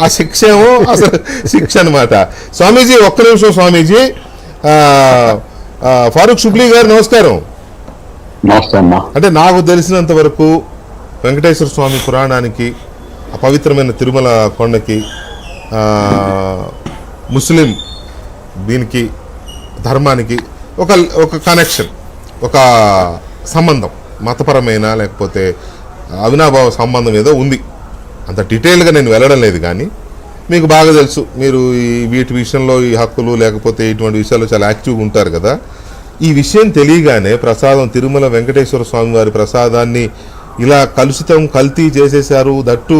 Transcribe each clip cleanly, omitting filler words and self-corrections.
ఆ శిక్ష ఏమో అసలు శిక్ష అనమాట. స్వామీజీ ఒక్క నిమిషం స్వామీజీ. ఫారూక్ షుబ్లీ గారు నమస్కారం. అంటే నాకు తెలిసినంత వరకు వెంకటేశ్వర స్వామి పురాణానికి, ఆ పవిత్రమైన తిరుమల కొండకి, ముస్లిం దీనికి ధర్మానికి ఒక ఒక కనెక్షన్, ఒక సంబంధం, మతపరమైన లేకపోతే అవినాభావ సంబంధం ఏదో ఉంది. అంత డీటెయిల్గా నేను వెళ్ళడం లేదు, కానీ మీకు బాగా తెలుసు, మీరు వీటి విషయంలో ఈ హక్కులు లేకపోతే ఇటువంటి విషయాల్లో చాలా యాక్టివ్గా ఉంటారు కదా. ఈ విషయం తెలియగానే ప్రసాదం, తిరుమల వెంకటేశ్వర స్వామి వారి ప్రసాదాన్ని ఇలా కల్తీ చేసేశారు, దట్టు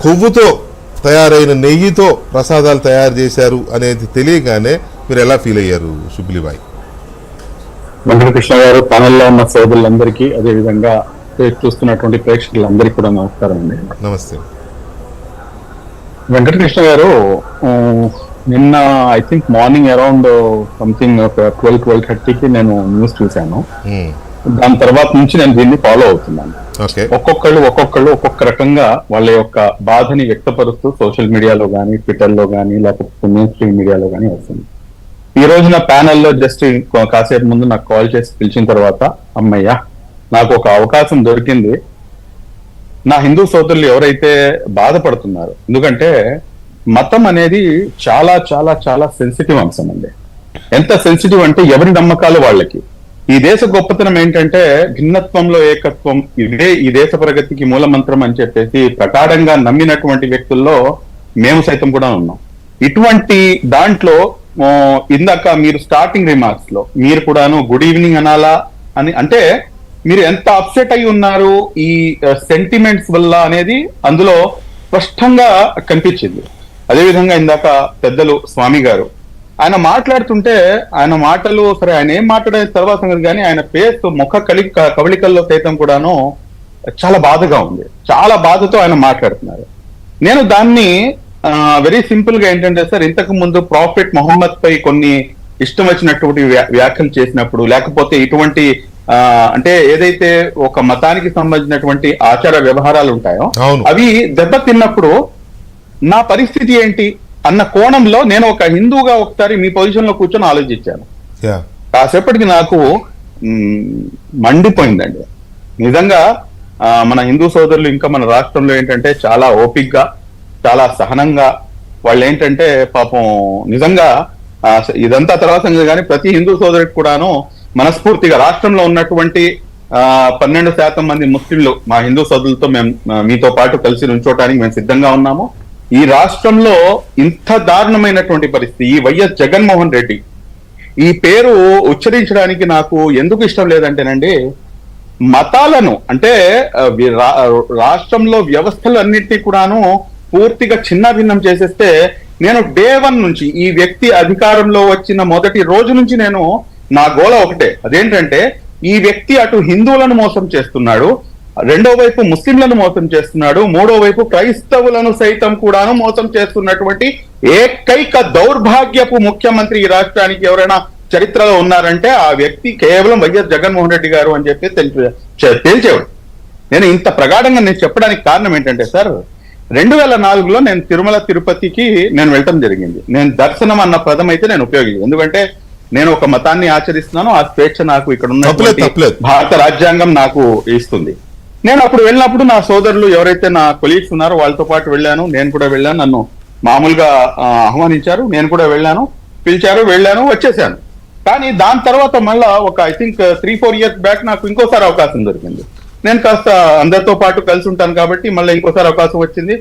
కొవ్వుతో తయారైన నెయ్యితో ప్రసాదాలు తయారు చేశారు అనేది తెలియగానే మీరు ఎలా ఫీల్ అయ్యారు షుబ్లీబాయ్? వెంకటకృష్ణ గారు, ప్యానెల్లో ఉన్న సోదరులందరికీ, అదేవిధంగా చూస్తున్నటువంటి ప్రేక్షకులందరికీ కూడా నమస్కారం అండి. నమస్తే. వెంకటకృష్ణ గారు, నిన్న I think morning around something 12-12:30కి నేను న్యూస్ చూశాను. దాని తర్వాత నుంచి నేను దీన్ని ఫాలో అవుతున్నాను. ఒక్కొక్కళ్ళు ఒక్కొక్క రకంగా వాళ్ళ యొక్క బాధని వ్యక్తపరుస్తూ సోషల్ మీడియాలో కానీ, ట్విట్టర్లో కానీ, లేకపోతే మెయిన్ స్ట్రీమ్ మీడియాలో కానీ వస్తుంది. ఈ రోజు నా ప్యానెల్లో జస్ట్ కాసేపు ముందు నాకు కాల్ చేసి పిలిచిన తర్వాత, అమ్మయ్యా నాకు ఒక అవకాశం దొరికింది. నా హిందూ సోదరులు ఎవరైతే బాధపడుతున్నారు, ఎందుకంటే మతం అనేది చాలా చాలా చాలా సెన్సిటివ్ అంశం అండి. ఎంత సెన్సిటివ్ అంటే ఎవరి నమ్మకాలు వాళ్ళకి. ఈ దేశ గొప్పతనం ఏంటంటే భిన్నత్వంలో ఏకత్వం, ఇదే ఈ దేశ ప్రగతికి మూలమంత్రం అని చెప్పేసి ప్రగాఢంగా నమ్మినటువంటి వ్యక్తుల్లో మేము సైతం కూడా ఉన్నాం. ఇటువంటి దాంట్లో ఇందాక మీరు స్టార్టింగ్ రిమార్క్స్ లో మీరు కూడాను గుడ్ ఈవినింగ్ అనాలా అని అంటే, మీరు ఎంత అప్సెట్ అయి ఉన్నారు ఈ సెంటిమెంట్స్ వల్ల అనేది అందులో స్పష్టంగా కనిపించింది. అదేవిధంగా ఇందాక పెద్దలు స్వామి గారు ఆయన మాట్లాడుతుంటే, ఆయన మాటలు సరే, ఆయన ఏం మాట్లాడే తర్వాత కానీ ఆయన ఫేస్ ముఖ కవళికల్లో సైతం కూడాను చాలా బాధగా ఉంది. చాలా బాధతో ఆయన మాట్లాడుతున్నారు. నేను దాన్ని వెరీ సింపుల్ గా ఏంటంటే సార్, ఇంతకు ముందు ప్రాఫెట్ మొహమ్మద్ పై కొన్ని ఇష్టం వచ్చినటువంటి వ్యాఖ్యలు చేసినప్పుడు, లేకపోతే ఇటువంటి అంటే ఏదైతే ఒక మతానికి సంబంధించినటువంటి ఆచార వ్యవహారాలు ఉంటాయో అవి దెబ్బతిన్నప్పుడు నా పరిస్థితి ఏంటి అన్న కోణంలో నేను ఒక హిందూగా ఒకసారి మీ పొజిషన్ లో కూర్చొని ఆలోచించాను. కాసేపటికి నాకు మండిపోయిందండి. నిజంగా మన హిందూ సోదరులు ఇంకా మన రాష్ట్రంలో ఏంటంటే చాలా ఓపిక్గా, చాలా సహనంగా వాళ్ళు ఏంటంటే పాపం నిజంగా ఇదంతా తర్వాత కానీ ప్రతి హిందూ సోదరుడికి కూడాను మనస్ఫూర్తిగా రాష్ట్రంలో ఉన్నటువంటి 12% మంది ముస్లింలు మా హిందూ సోదరులతో మేము మీతో పాటు కలిసి నుంచోటానికి మేము సిద్ధంగా ఉన్నాము. ఈ రాష్ట్రంలో ఇంత దారుణమైనటువంటి పరిస్థితి, ఈ వైఎస్ జగన్మోహన్ రెడ్డి ఈ పేరు ఉచ్చరించడానికి నాకు ఎందుకు ఇష్టం లేదంటేనండి, మతాలను అంటే రాష్ట్రంలో వ్యవస్థలు అన్నిటినీ కూడాను పూర్తిగా చిన్నాభిన్నం చేసేస్తే, నేను డే 1 నుంచి ఈ వ్యక్తి అధికారంలో వచ్చిన మొదటి రోజు నుంచి నేను నా గోల ఒకటే, అదేంటంటే ఈ వ్యక్తి అటు హిందువులను మోసం చేస్తున్నాడు, రెండో వైపు ముస్లింలను మోసం చేస్తున్నాడు, మూడో వైపు క్రైస్తవులను సైతం కూడాను మోసం చేస్తున్నటువంటి ఏకైక దౌర్భాగ్యపు ముఖ్యమంత్రి ఈ రాష్ట్రానికి ఎవరైనా చరిత్రలో ఉన్నారంటే ఆ వ్యక్తి కేవలం వైఎస్ జగన్మోహన్ రెడ్డి గారు అని చెప్పి తేల్చేవాడు. నేను ఇంత ప్రగాఢంగా నేను చెప్పడానికి కారణం ఏంటంటే సార్, 2004లో నేను తిరుమల తిరుపతికి నేను వెళ్ళటం జరిగింది. నేను దర్శనం అన్న పదం అయితే నేను ఉపయోగించాను, ఎందుకంటే నేను ఒక మతాన్ని ఆచరిస్తున్నాను, ఆ స్వేచ్ఛ నాకు ఇక్కడ ఉన్న భారత రాజ్యాంగం నాకు ఇస్తుంది. నేను అప్పుడు వెళ్ళినప్పుడు నా సోదరులు ఎవరైతే నా కొలీగ్స్ ఉన్నారో వాళ్ళతో పాటు వెళ్ళాను, నేను కూడా వెళ్ళాను. నన్ను మామూలుగా ఆహ్వానించారు, నేను కూడా వెళ్ళాను, పిలిచారు, వెళ్ళాను, వచ్చేసాను. కానీ దాని తర్వాత మళ్ళా ఒక ఐ థింక్ 3-4 ఇయర్స్ బ్యాక్ నాకు ఇంకోసారి అవకాశం దొరికింది. నేను కాస్త అందరితో పాటు కలిసి ఉంటాను కాబట్టి మళ్ళీ ఇంకోసారి అవకాశం వచ్చింది.